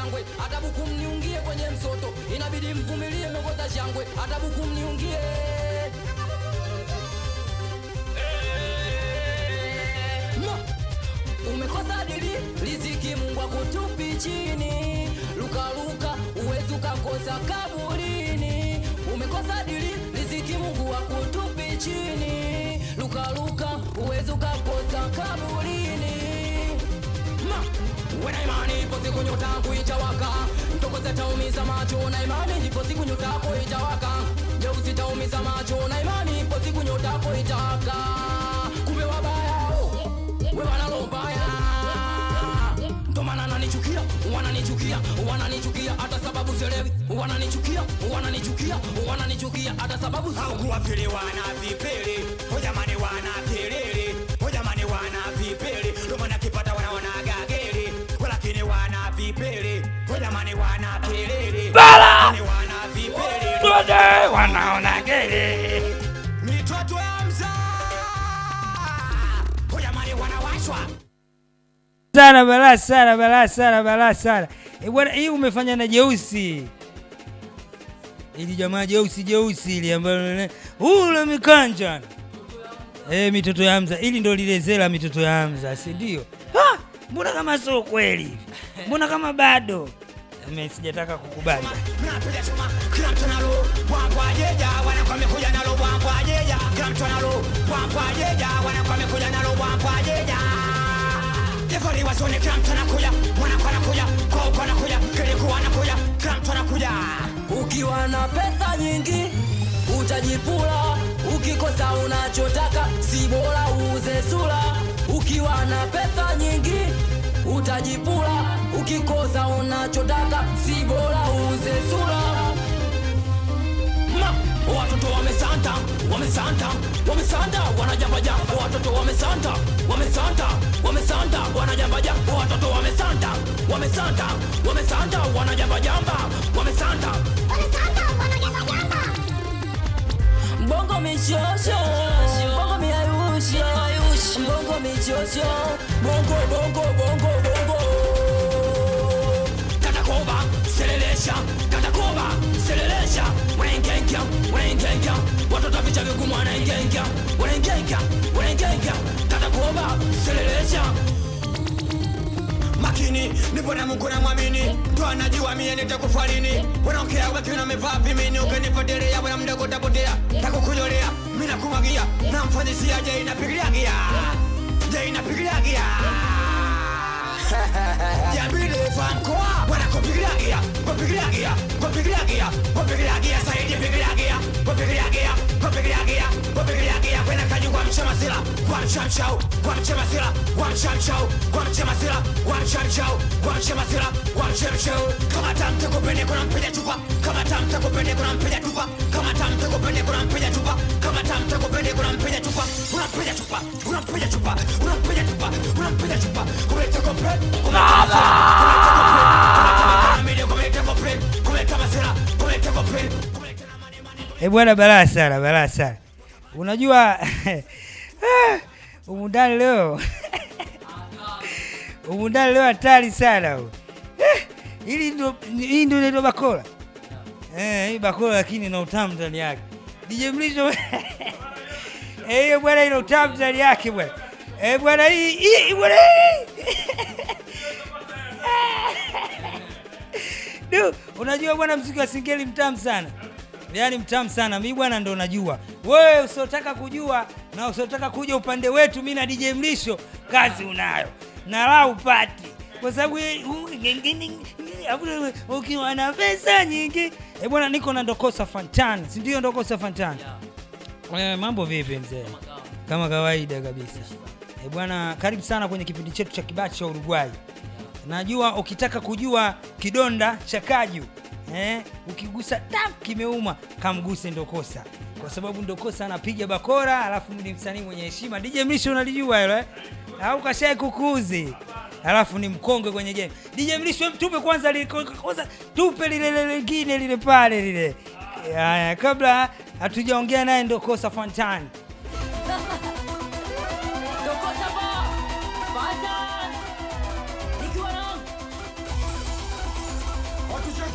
shangwe, hata buku mniungie kwenye msoto, inabidi mvumilie mmekosa shangwe, hata buku mniungie. Umekosa dili, riziki Mungu akutupi chini. Luka luka, uwezi ukakosa kaburini. Umekosa dili, riziki Mungu akutupi chini. Luka luka, uwezi ukakosa kaburini. Wena imani ipo siku nyota kuitawaka, ntoko zitaumiza macho na imani ipo siku nyota kuitawaka. Jeusi taumiza macho na imani ipo siku nyota kuitawaka. Kumbe wabaya wewe wanalombaya, ndo maana wananichukia hata sababu sielewi. Wananichukia hata sababu au kuwa vile wana vipele. Jamani wana kelele, jamani wana vipele. Ndo maana kipata wanaona gagele, lakini wana vipele. Jamani wana kelele, jamani wana vipele, wanaona gagele. Mitoto ya mzaa, jamani wanawashwa sana. Bwana hii umefanya na Jeusi. Ili jamaa Jeusi ili ambalo ule mikanja. Mitoto ya Hamza. Ili ndo lile zela mitoto ya Hamza, si ndio? Mbona kama sio kweli? Mbona kama bado? Mimi sijataka kukubali. Mnapiga chuma, kila mtu nalo, bwangwa jeja, wanakuwa wamekuja nalo bwangwa jeja. Kila mtu nalo, bwangwa jeja, wanakuwa wamekuja nalo bwangwa jeja. Yefali wasone kila mtu anakuja, wanakuwa anakuja, kwa uko anakuja, kilikuwa anakuja, kila mtu anakuja. Ukiwa na pesa nyingi utajipula, ukikosa unachotaka si bora uuze sura. Ukiwa na pesa nyingi utajipula, ukikosa unachotaka si bora uuze sura. Watoto wamesanta, wanajamba jamba. Watoto wamesanta, wanajamba jamba. Watoto wamesanta, wanajamba jamba. Wamesanta, wanajamba jamba. Bongo michosho, bongo miayusho, bongo michosho, bongo. Katakoba, selelesha, Wengengia, watoto vicha vigumu wanaingengia. Katakoba, selelesha. Makini, nipo na Mungu na mwamini, ndo anajua mie nitakufarini. Wanaongea wakiwa wamevaa vimini, ukinifuatilia wana mdogo utapotea. Takukujolea, mimi nakumagia, namfanyisia je inapigilia gia. Ya bile famkoa, wana kupigilia gia, saidi pigilia gia. Wena kanyugwa mchemasila, kama tamte kupende kuna mpiga chupa, kama tamte kupende kuna mpiga chupa, kumete kopre, Bwana balaa sana. Unajua umundani leo hatari sana. Hii ndio inaitwa bakora. Hii bakora lakini ina utamu ndani yake. DJ Mlisho bwana ina utamu ndani yake bwana. Bwana hii bwana. Unajua bwana muziki wa Singeli mtamu sana. Yaani mtamu sana. Mimi bwana ndo najua. Wewe usotaka kujua na usotaka kuja upande wetu mimi na DJ Mlisho kazi unayo. Na la upati. Kwa sababu ukiwa na pesa nyingi. Bwana niko na Ndokosa Fantani. Si ndio Ndokosa Fantani? Mambo vipi mzee? Kama kawaida kabisa. Bwana karibu sana kwenye kipindi chetu cha Kibachi cha Uruguay. Najua ukitaka kujua kidonda cha Kaju, ukigusa tap kimeuma, kamguse Ndokosa. Kwa sababu Ndokosa anapiga bakora, alafu ni msanii mwenye heshima. DJ Mlisho unalijua hilo au kashaye kukuzi? Alafu ni mkongwe kwenye game. DJ Mlisho mtupe kwanza tupe lile lingine lile pale lile. Kabla hatujaongea naye Ndokosa Fantani.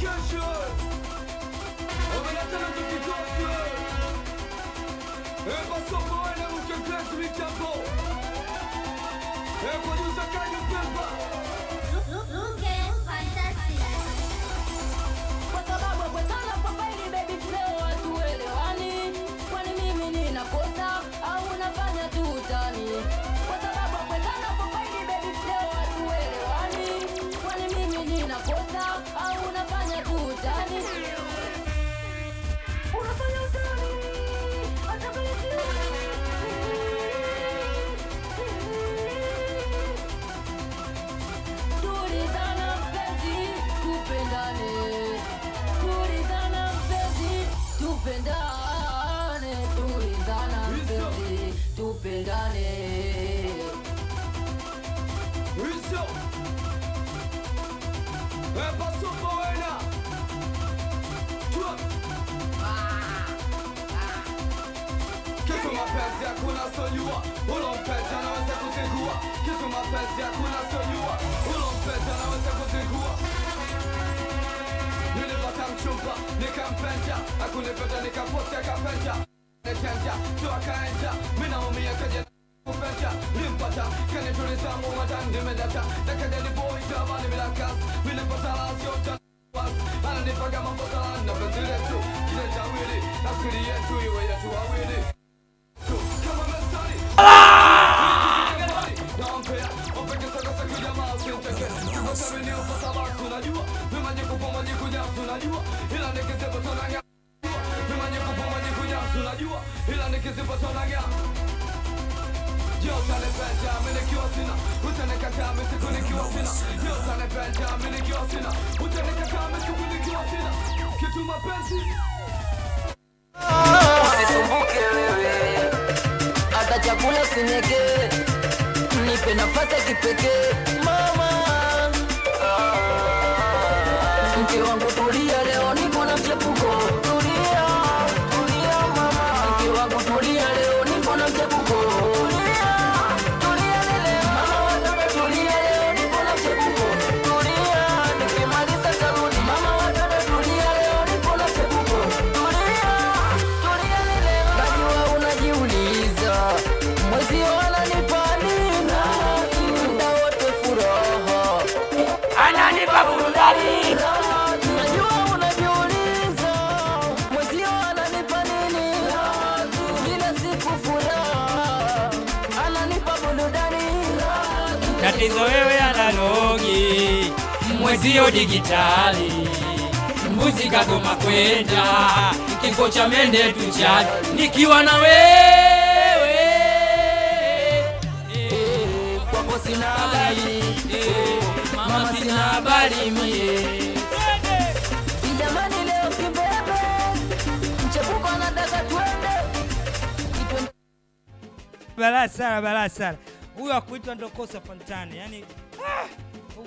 kesho. Omeleta na tukikoswe. Pasoko wena mkekesi michapo. Producer Kaju Pemba. Kwa sababu kwetana kwa faili baby leo hatuelewani. Kwani mimi ninakosa au unafanya tu utani? Kwa sababu kwetana kwa faili baby leo hatuelewani. Kwani mimi ninakosa au unafanya tu utani? Unafanya utani. Hata kama tulizana mpenzi, tupendane. Tulizana mpenzi, tupendane. Tulizana mpenzi, tupendane. Hizo. Pasoko wena. Tua. Kitu mapenzi hakuna sojua. Ulo mpenzi anaweza kuzingua. Kitu mapenzi hakuna sojua. Ulo mpenzi anaweza kuzingua. Nilipata mchumba, nikampenda. Hakunipenda nikapotea kapenda. Netenda, tu akaenda. Mimi naumia kaja kupenda. Nimpata, kanituliza muwata nimedata. Nakaja ni boy jamani bila kasi. Nilipata lazio ananipaga mambo sana na penzi letu. Kile tawili, asili yetu iwe yetu wawili. Kama mesari. Nampea, opeke saka saka jamaa usinteke. Kukosa mini upasa basi unajua. Mimanye kupoma jikuja unajua. Ila nikizipo tonanga. Mimanye kupoma jikuja unajua. Ila nikizipo tonanga. Utanipenda mimi nikiwa sina, utanikataa mimi siku nikiwa sina. Utanipenda mimi nikiwa sina, utanikataa mimi siku nikiwa sina. Kitu mapenzi Usisumbuke wewe, hata chakula usinyeke. Nipe nafasi ya kipekee mama. Mke wangu tulia, leo niko na mchepuko. Tulia, tulia mama. Mke wangu tulia, leo niko na mchepuko. Ananipa burudani. Najua unajiuliza mwezio ananipa nini? Kila siku furaha. Ananipa burudani. Tatizo wewe analogi, mwezio digitali. Mbuzi kagoma kwenda, kifo cha mende tuchali. Nikiwa na wewe kwako sina habari. Mama sina habari mie. Jamani leo kibebe, mchepuko anataka twende. Balaa sana. Huyu akuitwa Ndokosa Fantani. Yaani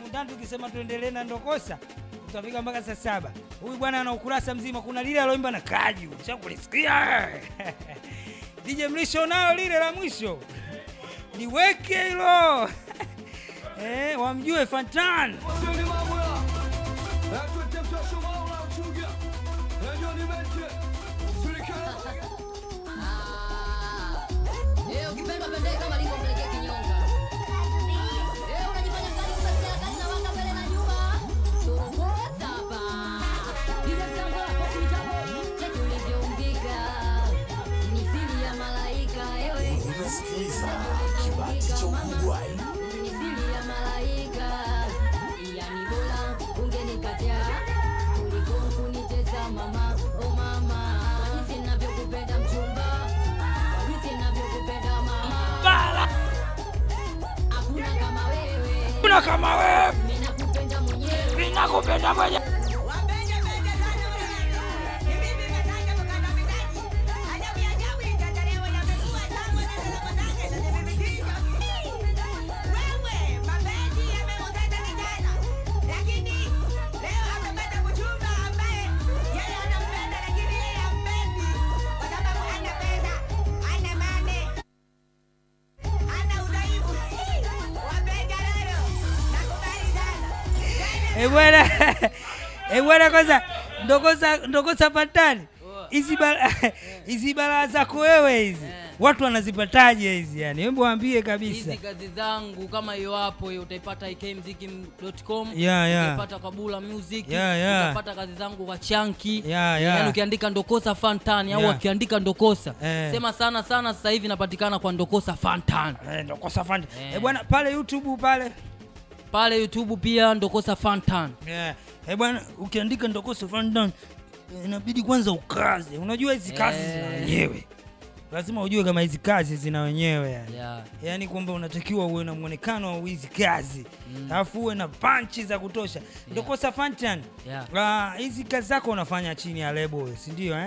ndani tukisema tuendelee na Ndokosa tutafika mpaka saa 7. Huyu bwana ana ukurasa mzima. Kuna lile aloimba na Kaju. Ushakulisikia? DJ Mlisho nao lile la mwisho. Niweke hilo. Wamjue Fantani. Ukipenda pendeka kama liko mpelekea kinyonga. Unajifanya mkali kupatia kazi na wanga mbele na nyuma. Tuongoza hapa. Ile mzango hapo kitabu. Cheki ulivyoumbika. Misili ya malaika. Unasikiliza kibati cha Ugwai. Misili ya malaika. Yani bora ungenikataa kuliko kunitesa mama. Oh mama. Jinsi ninavyokupenda mchumba. Jinsi ninavyokupenda mama. Hakuna kama wewe. Kuna kama wewe. Mimi nakupenda mwenyewe. Mimi nakupenda mwenyewe. Bwana kwanza ndokosa Fantani. Hizi bala zako wewe hizi. Watu wanazipataje hizi yani? Hebu waambie kabisa. Hizi kazi zangu kama hiyo hapo utaipata ikmziki.com, utaipata kwa Bula Music, utapata kazi zangu kwa Chunky. Yani ukiandika Ndokosa Fantani au ukiandika Ndokosa, sema sana sasa hivi napatikana kwa Ndokosa Fantani. Ndokosa Fantani. Bwana pale YouTube pale YouTube pia Ndokosa Fantani. Bwana ukiandika Ndokosa Fantani inabidi kwanza ukaze. Unajua hizi kazi zina wenyewe. Lazima ujue kama hizi kazi zina wenyewe yani. Yani kwamba unatakiwa uwe na muonekano wa hizi kazi. Alafu uwe na punch za kutosha. Ndokosa Fantani. Hizi kazi zako unafanya chini ya labels, ndio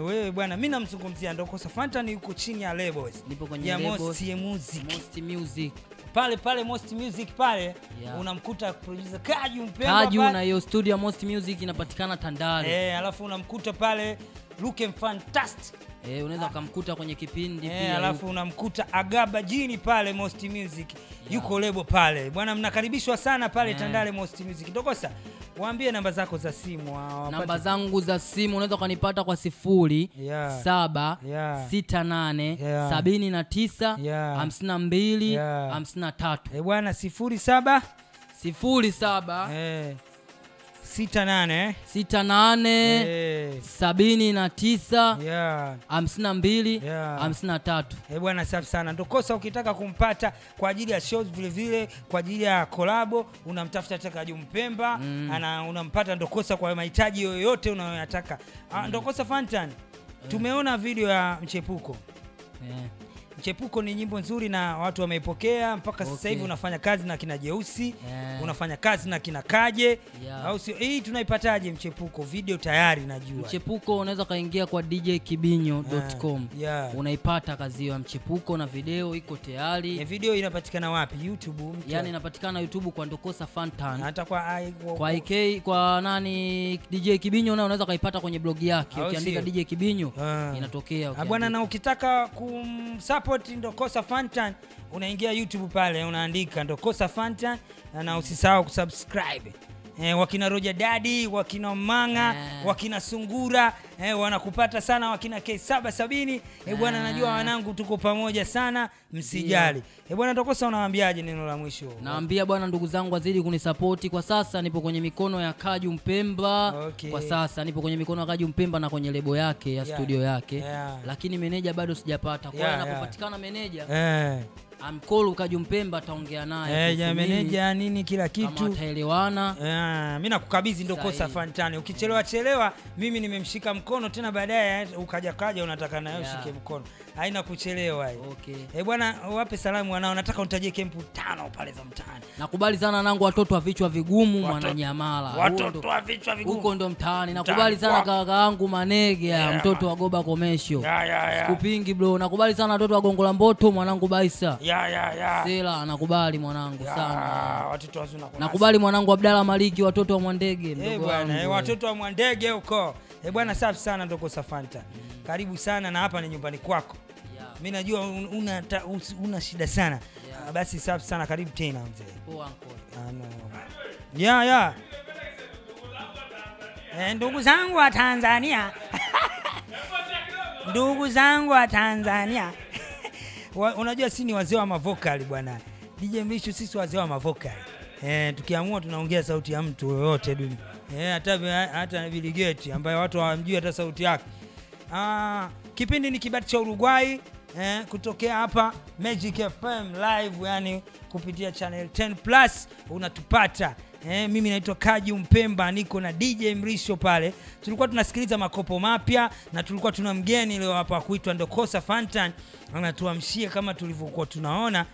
wewe bwana, mimi namzungumzia Ndokosa Fantani yuko chini ya labels. Nipo kwenye label Most Music. Pale Most Music pale unamkuta producer Kaju Mpemba na hiyo studio Most Music inapatikana Tandale. Alafu unamkuta pale Looking Fantastic. Unaweza kumkuta kwenye kipindi pia. Alafu unamkuta Agaba Jini pale Most Music. Yuko lebo pale. Bwana mnakaribishwa sana pale Tandale Most Music. Ndokosa, waambie namba zako za simu. Namba zangu za simu unaweza kunipata kwa 0768 79 52 53. Bwana 07 68 69 79 52 53. Bwana safi sana. Ndokosa ukitaka kumpata kwa ajili ya shows vile vile kwa ajili ya collabo unamtafuta Kaju Mpemba, unampata Ndokosa kwa mahitaji yoyote unayotaka. Ndokosa Fantani. Tumeona video ya Mchepuko. Mchepuko ni nyimbo nzuri na watu wameipokea mpaka sasa hivi. Unafanya kazi na kina Jeusi, unafanya kazi na kina Kaje, au sio? Hii tunaipataje Mchepuko? Video tayari najua. Mchepuko unaweza kaingia kwa djkibinyo.com. Unaipata kazi hiyo ya Mchepuko na video iko tayari. Video inapatikana wapi? YouTube yani inapatikana YouTube kwa Ndokosa Fantani. Hata kwa nani DJ Kibinyo na unaweza kaipata kwenye blog yake. Ukiandika DJ Kibinyo inatokea. Bwana na ukitaka support Ndokosa Fantani unaingia YouTube pale unaandika Ndokosa Fantani na usisahau kusubscribe. Wakina Roja Daddy, wakina Manga, wakina Sungura, wanakupata sana, wakina K770. Bwana najua wanangu tuko pamoja sana, msijali. Bwana Ndokosa unawaambiaje neno la mwisho? Naambia bwana ndugu zangu wazidi kunisupport. Kwa sasa nipo kwenye mikono ya Kaju Mpemba. Kwa sasa nipo kwenye mikono ya Kaju Mpemba na kwenye lebo yake ya studio yake. Lakini meneja bado sijapata. Kwa hiyo inapopatikana meneja amkolu Kaju Mpemba ataongea naye. Meneja nini kila kitu. Kama ataelewana. Mimi nakukabidhi Ndokosa Fantani. Ukichelewa mimi nimemshika mkono tena baadaye ukaja unataka nayo ushike mkono. Haina kuchelewa hii. Bwana wape salamu wanao, nataka unitajie kempu 5 pale za mtaani. Nakubali sana nangu watoto wa vichwa vigumu Mwananyamala. Watoto wa vichwa vigumu. Huko ndo mtaani. Nakubali sana kaka yangu Manege mtoto wa Goba Komesho. Sikupingi bro. Nakubali sana watoto wa Gongo la Mboto mwanangu Baisa. Sela nakubali mwanangu sana. Watoto wazuna kwa. Nakubali mwanangu Abdalla Maliki watoto wa Mwandege mdogo bwana. Watoto wa Mwandege huko. Bwana safi sana Ndokosa Fantani. Karibu sana na hapa ni nyumbani kwako. Mimi najua una shida sana. Basi safi sana, karibu tena mzee. Poa uncle. Ndugu zangu wa Tanzania. Ndugu zangu wa Tanzania. Unajua sisi ni wazee wa mavokali bwana. DJ Mrisho sisi wazee wa mavokali. Tukiamua tunaongea sauti ya mtu yoyote dunia. Hata Bill Gates ambaye watu hawamjui hata sauti yake. Kipindi ni Kibati cha Uruguay kutokea hapa Magic FM live, yani kupitia channel 10 plus unatupata. Mimi naitwa Kaju Mpemba, niko na DJ Mrisho pale. Tulikuwa tunasikiliza makopo mapya na tulikuwa tuna mgeni leo hapa kuitwa Ndokosa Fantani. Anatuamshia kama tulivyokuwa tunaona